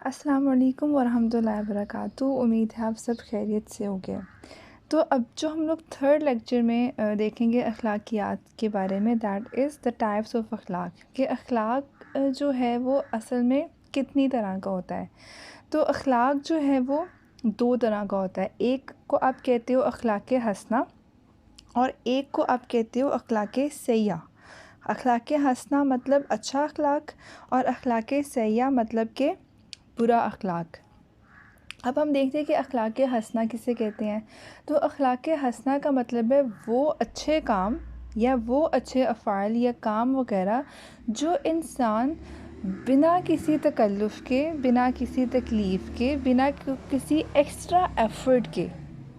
السلام علیکم ورحمۃ اللہ وبرکاتہ۔ امید ہے آپ سب خیریت سے ہوں گے۔ تو اب جو ہم لوگ تھرڈ لیکچر میں دیکھیں گے اخلاقیات کے بارے میں، that is the types of اخلاق، کہ اخلاق جو ہے وہ اصل میں کتنی طرح کا ہوتا ہے۔ تو اخلاق جو ہے وہ دو طرح کا ہوتا ہے، ایک کو آپ کہتے ہو اخلاق حسنہ اور ایک کو آپ کہتے ہو اخلاق سیئہ۔ اخلاق حسنہ مطلب اچھا اخلاق اور اخلاق سیئہ مطلب کہ برا اخلاق۔ اب ہم دیکھتے ہیں کہ اخلاق حسنہ کسے کہتے ہیں۔ تو اخلاق حسنہ کا مطلب ہے وہ اچھے کام یا وہ اچھے افعال یا کام وغیرہ جو انسان بنا کسی تکلف کے، بنا کسی تکلیف کے، بنا کسی ایکسٹرا ایفرٹ کے،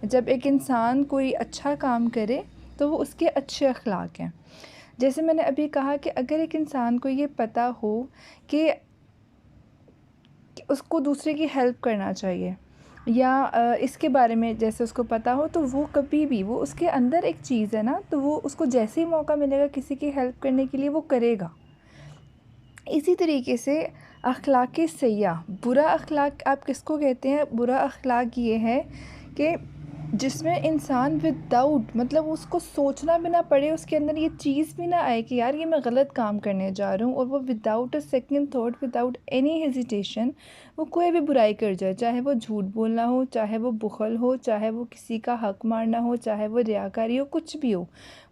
جب ایک انسان کوئی اچھا کام کرے تو وہ اس کے اچھے اخلاق ہیں۔ جیسے میں نے ابھی کہا کہ اگر ایک انسان کو یہ پتہ ہو کہ اس کو دوسرے کی ہیلپ کرنا چاہیے یا اس کے بارے میں جیسے اس کو پتہ ہو، تو وہ کبھی بھی، وہ اس کے اندر ایک چیز ہے نا، تو وہ اس کو جیسے ہی موقع ملے گا کسی کی ہیلپ کرنے کے لیے وہ کرے گا۔ اسی طریقے سے اخلاق سیئہ، برا اخلاق آپ کس کو کہتے ہیں؟ برا اخلاق یہ ہے کہ جس میں انسان وداؤٹ، مطلب اس کو سوچنا بھی نہ پڑے، اس کے اندر یہ چیز بھی نہ آئے کہ یار یہ میں غلط کام کرنے جا رہا ہوں، اور وہ without a second thought, without any hesitation وہ کوئی بھی برائی کر جائے، چاہے وہ جھوٹ بولنا ہو، چاہے وہ بخل ہو، چاہے وہ کسی کا حق مارنا ہو، چاہے وہ ریاکاری ہو، کچھ بھی ہو،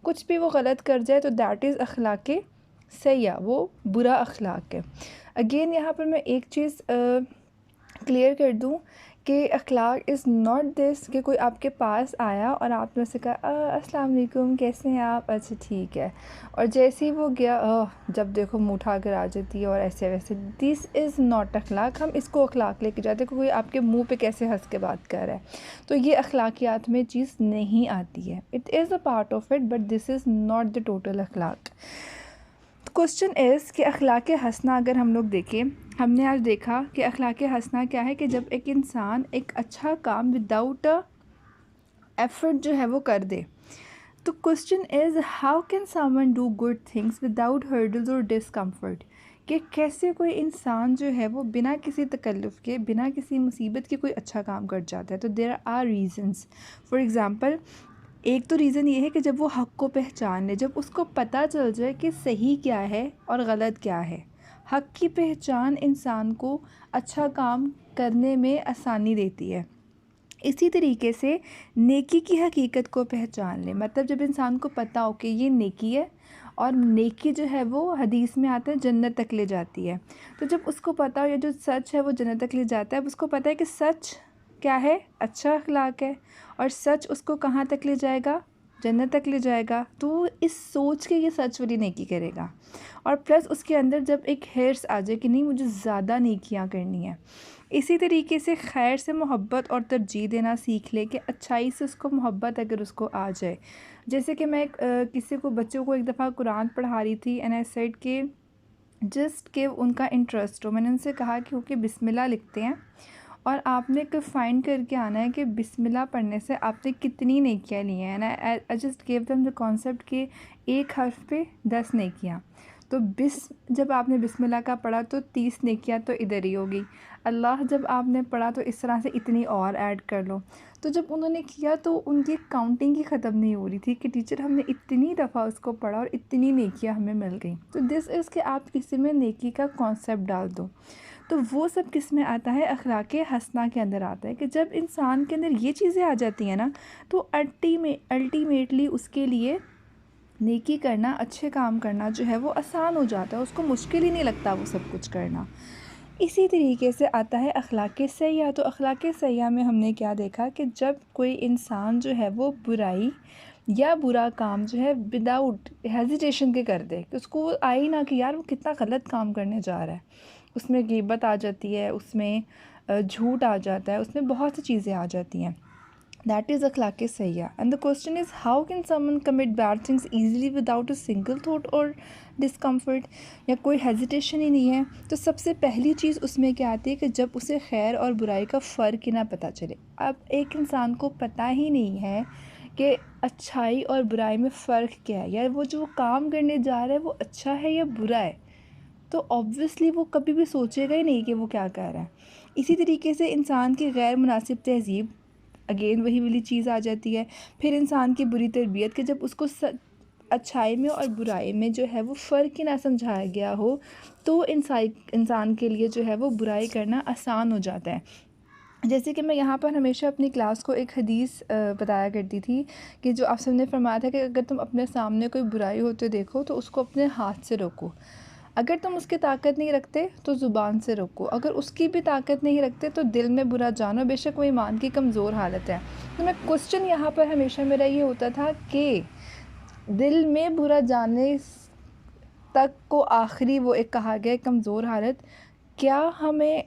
کچھ بھی وہ غلط کر جائے تو دیٹ از اخلاق سیئہ، وہ برا اخلاق ہے۔ اگین یہاں پر میں ایک چیز کلیئر کر دوں کہ اخلاق از ناٹ دس کہ کوئی آپ کے پاس آیا اور آپ نے سے کہا السلام علیکم، کیسے ہیں آپ؟ اچھا ٹھیک ہے، اور جیسے ہی وہ گیا جب دیکھو منہ اٹھا کر آ جاتی ہے اور ایسے ویسے، دس از ناٹ اخلاق۔ ہم اس کو اخلاق لے کے جاتے ہیں کہ کوئی آپ کے منہ پہ کیسے ہنس کے بات کر رہا ہے، تو یہ اخلاقیات میں چیز نہیں آتی ہے۔ It is a part of it but this is not the total اخلاق۔ کوسچن از کہ اخلاق حسنہ اگر ہم لوگ دیکھیں، ہم نے آج دیکھا کہ اخلاق حسنہ کیا ہے، کہ جب ایک انسان ایک اچھا کام وداؤٹ ایفرٹ جو ہے وہ کر دے۔ تو question is how can some one do good things without hurdles اور ڈسکمفرٹ، کہ کیسے کوئی انسان جو ہے وہ بنا کسی تکلف کے، بنا کسی مصیبت کے کوئی اچھا کام کر جاتا ہے۔ تو there are reasons. For example, ایک تو ریزن یہ ہے کہ جب وہ حق کو پہچان لے، جب اس کو پتہ چل جائے کہ صحیح کیا ہے اور غلط کیا ہے۔ حق کی پہچان انسان کو اچھا کام کرنے میں آسانی دیتی ہے۔ اسی طریقے سے نیکی کی حقیقت کو پہچان لے، مطلب جب انسان کو پتہ ہو کہ یہ نیکی ہے، اور نیکی جو ہے وہ حدیث میں آتا ہے جنت تک لے جاتی ہے، تو جب اس کو پتہ ہو یہ جو سچ ہے وہ جنت تک لے جاتا ہے، اب اس کو پتہ ہے کہ سچ کیا ہے، اچھا اخلاق ہے، اور سچ اس کو کہاں تک لے جائے گا؟ جنت تک لے جائے گا، تو وہ اس سوچ کے یہ سچ والی نیکی کرے گا۔ اور پلس اس کے اندر جب ایک ہرس آ جائے کہ نہیں مجھے زیادہ نیکیاں کرنی ہیں۔ اسی طریقے سے خیر سے محبت اور ترجیح دینا سیکھ لے، کہ اچھائی سے اس کو محبت اگر اس کو آ جائے۔ جیسے کہ میں کسی کو، بچوں کو ایک دفعہ قرآن پڑھا رہی تھی، اینڈ آئی سیڈ کہ جسٹ کہ ان کا انٹرسٹ ہو، میں نے ان سے کہا کہ کیونکہ بسم اللہ لکھتے ہیں اور آپ نے فائنڈ کر کے آنا ہے کہ بسم اللہ پڑھنے سے آپ نے کتنی نیکیاں لی ہیں۔ I just give them the concept کہ ایک حرف پہ 10 نیکیاں، تو جب آپ نے بسم اللہ کا پڑھا تو 30 نیکیاں تو ادھر ہی ہوگی، اللہ جب آپ نے پڑھا تو اس طرح سے اتنی اور ایڈ کر لو۔ تو جب انہوں نے کیا تو ان کی کاؤنٹنگ ہی ختم نہیں ہو رہی تھی کہ ٹیچر ہم نے اتنی دفعہ اس کو پڑھا اور اتنی نیکیاں ہمیں مل گئیں۔ تو دس از کہ آپ کسی میں نیکی کا کانسیپٹ ڈال دو، تو وہ سب کس میں آتا ہے؟ اخلاق حسنہ کے اندر آتا ہے، کہ جب انسان کے اندر یہ چیزیں آ جاتی ہیں نا، تو الٹیمیٹلی اس کے لیے نیکی کرنا، اچھے کام کرنا جو ہے وہ آسان ہو جاتا ہے، اس کو مشکل ہی نہیں لگتا وہ سب کچھ کرنا۔ اسی طریقے سے آتا ہے اخلاق سیئہ۔ تو اخلاق سیئہ میں ہم نے کیا دیکھا کہ جب کوئی انسان جو ہے وہ برائی یا برا کام جو ہے وداؤٹ ہیزیٹیشن کے کر دے، کہ اس کو آئی نہ کہ یار وہ کتنا غلط کام کرنے جا رہا ہے، اس میں غیبت آ جاتی ہے، اس میں جھوٹ آ جاتا ہے، اس میں بہت سی چیزیں آ جاتی ہیں، دیٹ از اخلاق سیئہ۔ And the question is how can someone commit bad things easily without a single thought اور ڈسکمفرٹ، یا کوئی ہیزیٹیشن ہی نہیں ہے۔ تو سب سے پہلی چیز اس میں کیا آتی ہے کہ جب اسے خیر اور برائی کا فرق ہی نہ پتہ چلے۔ اب ایک انسان کو پتہ ہی نہیں ہے کہ اچھائی اور برائی میں فرق کیا ہے، یا وہ جو کام کرنے جا رہا ہے وہ اچھا ہے یا برا ہے، تو آبویسلی وہ کبھی بھی سوچے گا ہی نہیں کہ وہ کیا کر رہا ہے۔ اسی طریقے سے انسان کی غیر مناسب تہذیب، اگین وہی والی چیز آ جاتی ہے۔ پھر انسان کی بری تربیت کہ جب اس کو اچھائی میں اور برائی میں جو ہے وہ فرق ہی نہ سمجھایا گیا ہو، تو انسان کے لیے جو ہے وہ برائی کرنا آسان ہو جاتا ہے۔ جیسے کہ میں یہاں پر ہمیشہ اپنی کلاس کو ایک حدیث بتایا کرتی تھی کہ جو آپ سب نے فرمایا تھا کہ اگر تم اپنے سامنے کوئی برائی ہوتے دیکھو تو اس کو اپنے ہاتھ سے روکو، اگر تم اس کی طاقت نہیں رکھتے تو زبان سے روکو، اگر اس کی بھی طاقت نہیں رکھتے تو دل میں برا جانو، بے شک وہ ایمان کی کمزور حالت ہے۔ تو میں کوسچن یہاں پر ہمیشہ میرا یہ ہوتا تھا کہ دل میں برا جانے تک کو آخری وہ ایک کہا گیا کمزور حالت، کیا ہمیں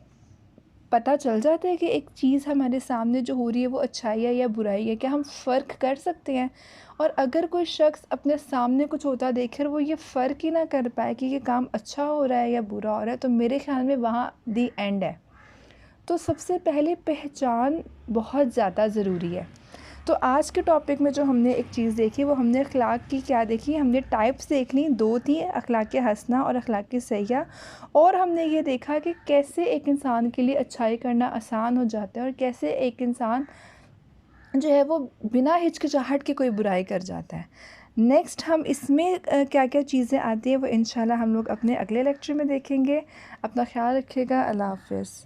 پتہ چل جاتا ہے کہ ایک چیز ہمارے سامنے جو ہو رہی ہے وہ اچھائی ہے یا برائی ہے؟ کیا ہم فرق کر سکتے ہیں؟ اور اگر کوئی شخص اپنے سامنے کچھ ہوتا دیکھ کر وہ یہ فرق ہی نہ کر پائے کہ یہ کام اچھا ہو رہا ہے یا برا ہو رہا ہے، تو میرے خیال میں وہاں دی اینڈ ہے۔ تو سب سے پہلے پہچان بہت زیادہ ضروری ہے۔ تو آج کے ٹاپک میں جو ہم نے ایک چیز دیکھی وہ ہم نے اخلاق کی کیا دیکھی، ہم نے ٹائپس دیکھ لی، 2 تھیں، اخلاق حسنہ اور اخلاق سیئہ، اور ہم نے یہ دیکھا کہ کیسے ایک انسان کے لیے اچھائی کرنا آسان ہو جاتا ہے اور کیسے ایک انسان جو ہے وہ بنا ہچکچاہٹ کے کوئی برائی کر جاتا ہے۔ نیکسٹ ہم اس میں کیا کیا چیزیں آتی ہیں وہ انشاءاللہ ہم لوگ اپنے اگلے لیکچر میں دیکھیں گے۔ اپنا خیال رکھیے گا، اللہ حافظ۔